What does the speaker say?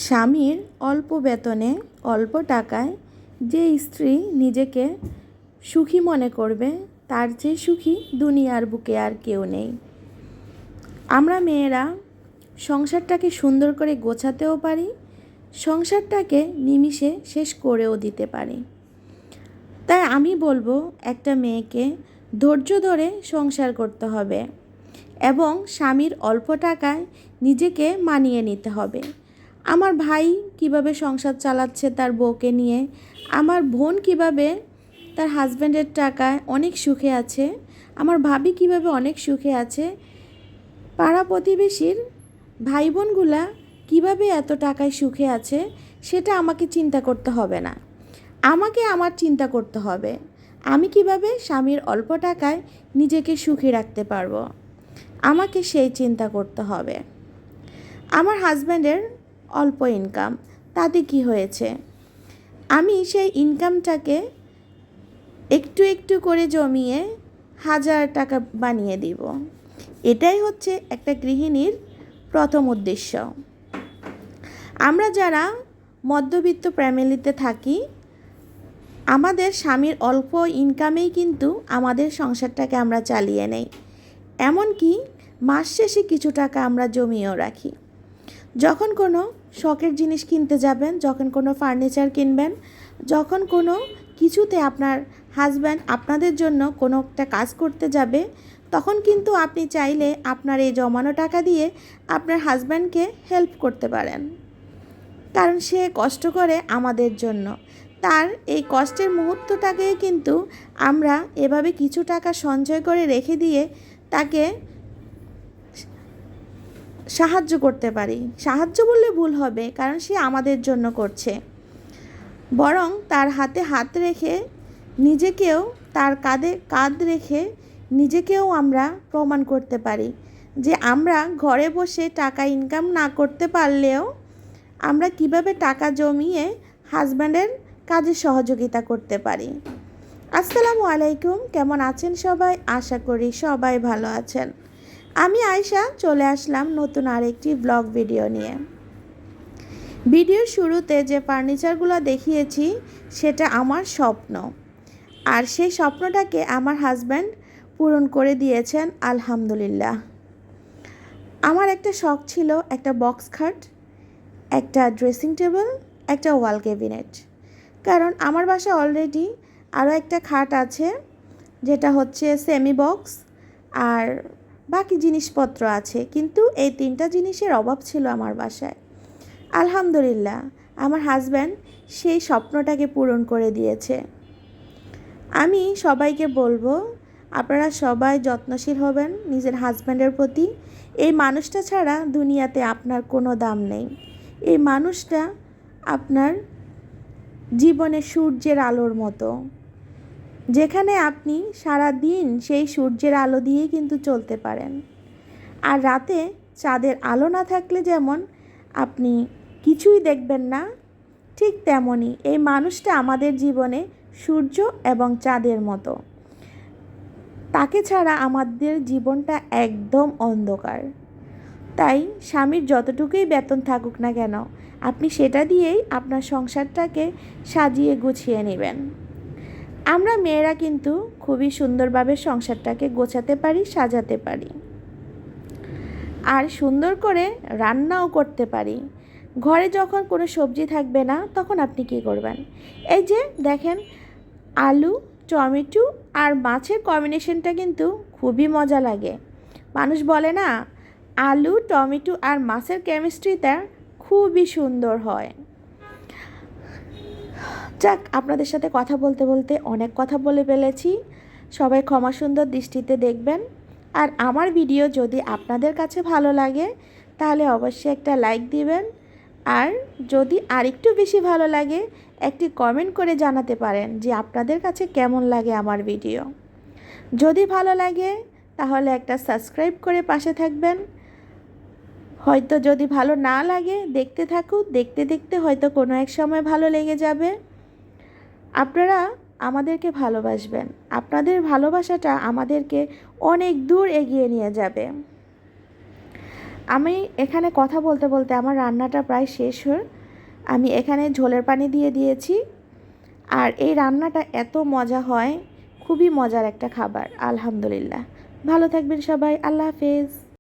স্বামীর অল্প বেতনে অল্প টাকায় যে স্ত্রী নিজেকে সুখী মনে করবে তার চেয়ে সুখী দুনিয়ার বুকে আর কেউ নেই। আমরা মেয়েরা সংসারটাকে সুন্দর করে গোছাতেও পারি, সংসারটাকে নিমিষে শেষ করেও দিতে পারি। তাই আমি বলবো একটা মেয়েকে ধৈর্য ধরে সংসার করতে হবে এবং স্বামীর অল্প টাকায় নিজেকে মানিয়ে নিতে হবে। আমার ভাই কিভাবে সংসার চালাচ্ছে তার বউকে নিয়ে, আমার বোন কিভাবে তার হাজব্যান্ডের টাকায় অনেক সুখে আছে, আমার ভাবি কিভাবে অনেক সুখে আছে, পাড়া প্রতিবেশীর ভাই বোনগুলা কীভাবে এত টাকায় সুখে আছে, সেটা আমাকে চিন্তা করতে হবে না। আমাকে আমার চিন্তা করতে হবে আমি কিভাবে স্বামীর অল্প টাকায় নিজেকে সুখী রাখতে পারবো। আমাকে সেই চিন্তা করতে হবে। আমার হাজব্যান্ডের অল্প ইনকাম, তাতে কি হয়েছে? আমি সেই ইনকামটাকে একটু একটু করে জমিয়ে 1000 টাকা বানিয়ে দিব। এটাই হচ্ছে একটা গৃহিণীর প্রথম উদ্দেশ্য। আমরা যারা মধ্যবিত্ত ফ্যামিলিতে থাকি, আমাদের স্বামীর অল্প ইনকামেই কিন্তু আমাদের সংসারটাকে আমরা চালিয়ে নেই। এমনকি মাস শেষে কিছু টাকা আমরা জমিয়েও রাখি। যখন কোনো শখের জিনিস কিনতে যাবেন, যখন কোনো ফার্নিচার কিনবেন, যখন কোনো কিছুতে আপনার হাজব্যান্ড আপনাদের জন্য কোনো একটা কাজ করতে যাবে, তখন কিন্তু আপনি চাইলে আপনার এই জমানো টাকা দিয়ে আপনার হাজব্যান্ডকে হেল্প করতে পারেন। কারণ সে কষ্ট করে আমাদের জন্য। তার এই কষ্টের মুহূর্তটাকেই কিন্তু আমরা এভাবে কিছু টাকা সঞ্চয় করে রেখে দিয়ে তাকে সাহায্য করতে পারি। সাহায্য বললে ভুল হবে, কারণ সে আমাদের জন্য করছে। বরং তার হাতে হাত রেখে নিজেকেও, তার কাঁধে কাঁধ রেখে নিজেকেও আমরা প্রমাণ করতে পারি যে আমরা ঘরে বসে টাকা ইনকাম না করতে পারলেও আমরা কিভাবে টাকা জমিয়ে হাজব্যান্ডের কাজে সহযোগিতা করতে পারি। আসসালামু আলাইকুম, কেমন আছেন সবাই? আশা করি সবাই ভালো আছেন। আমি আয়শা চলে আসলাম নতুন আরেকটি ব্লগ ভিডিও নিয়ে। ভিডিওর শুরুতে যে ফার্নিচারগুলো দেখিয়েছি সেটা আমার স্বপ্ন, আর সেই স্বপ্নটাকে আমার হাজব্যান্ড পূরণ করে দিয়েছেন আলহামদুলিল্লাহ। আমার একটা শখ ছিল একটা বক্স খাট, একটা ড্রেসিং টেবিল, একটা ওয়াল ক্যাবিনেট। কারণ আমার বাসা অলরেডি আরও একটা খাট আছে, যেটা হচ্ছে সেমি বক্স, আর বাকি জিনিসপত্র আছে, কিন্তু এই 3টা জিনিসের অভাব ছিল আমার বাসায়। আলহামদুলিল্লাহ আমার হাজব্যান্ড সেই স্বপ্নটাকে পূরণ করে দিয়েছে। আমি সবাইকে বলবো আপনারা সবাই যত্নশীল হবেন নিজের হাজব্যান্ডের প্রতি। এই মানুষটা ছাড়া দুনিয়াতে আপনার কোনো দাম নেই। এই মানুষটা আপনার জীবনে সূর্যের আলোর মতো, যেখানে আপনি সারা দিন সেই সূর্যের আলো দিয়েই কিন্তু চলতে পারেন। আর রাতে চাঁদের আলো না থাকলে যেমন আপনি কিছুই দেখবেন না, ঠিক তেমনই এই মানুষটা আমাদের জীবনে সূর্য এবং চাঁদের মতো। তাকে ছাড়া আমাদের জীবনটা একদম অন্ধকার। তাই স্বামীর যতটুকুই বেতন থাকুক না কেন, আপনি সেটা দিয়েই আপনার সংসারটাকে সাজিয়ে গুছিয়ে নেবেন। আমরা মেয়েরা কিন্তু খুবই সুন্দরভাবে সংসারটাকে গোছাতে পারি, সাজাতে পারি, আর সুন্দর করে রান্নাও করতে পারি। ঘরে যখন কোনো সবজি থাকবে না, তখন আপনি কী করবেন? এই যে দেখেন, আলু, টমেটো আর মাছের কম্বিনেশনটা কিন্তু খুবই মজা লাগে। মানুষ বলে না, আলু, টমেটো আর মাছের কেমিস্ট্রিটা খুবই সুন্দর হয়। যাক, আপনাদের সাথে কথা বলতে বলতে অনেক কথা বলে ফেলেছি। সবাই ক্ষমা সুন্দর দৃষ্টিতে দেখবেন। আর আমার ভিডিও যদি আপনাদের কাছে ভালো লাগে তাহলে অবশ্যই একটা লাইক দিবেন, আর যদি আরেকটু বেশি ভালো লাগে একটি কমেন্ট করে জানাতে পারেন যে আপনাদের কাছে কেমন লাগে আমার ভিডিও। যদি ভালো লাগে তাহলে একটা সাবস্ক্রাইব করে পাশে থাকবেন। হয়তো যদি ভালো না লাগে দেখতে থাকুন, দেখতে দেখতে হয়তো কোনো এক সময় ভালো লেগে যাবে। আপনারা আমাদেরকে ভালোবাসবেন, আপনাদের ভালোবাসাটা আমাদেরকে অনেক দূর এগিয়ে নিয়ে যাবে। আমি এখানে কথা বলতে বলতে আমার রান্নাটা প্রায় শেষ হয়ে আমি এখানে ঝোলের পানি দিয়ে দিয়েছি। আর এই রান্নাটা এত মজা হয়, খুবই মজার একটা খাবার। আলহামদুলিল্লাহ। ভালো থাকবেন সবাই। আল্লাহ হাফেজ।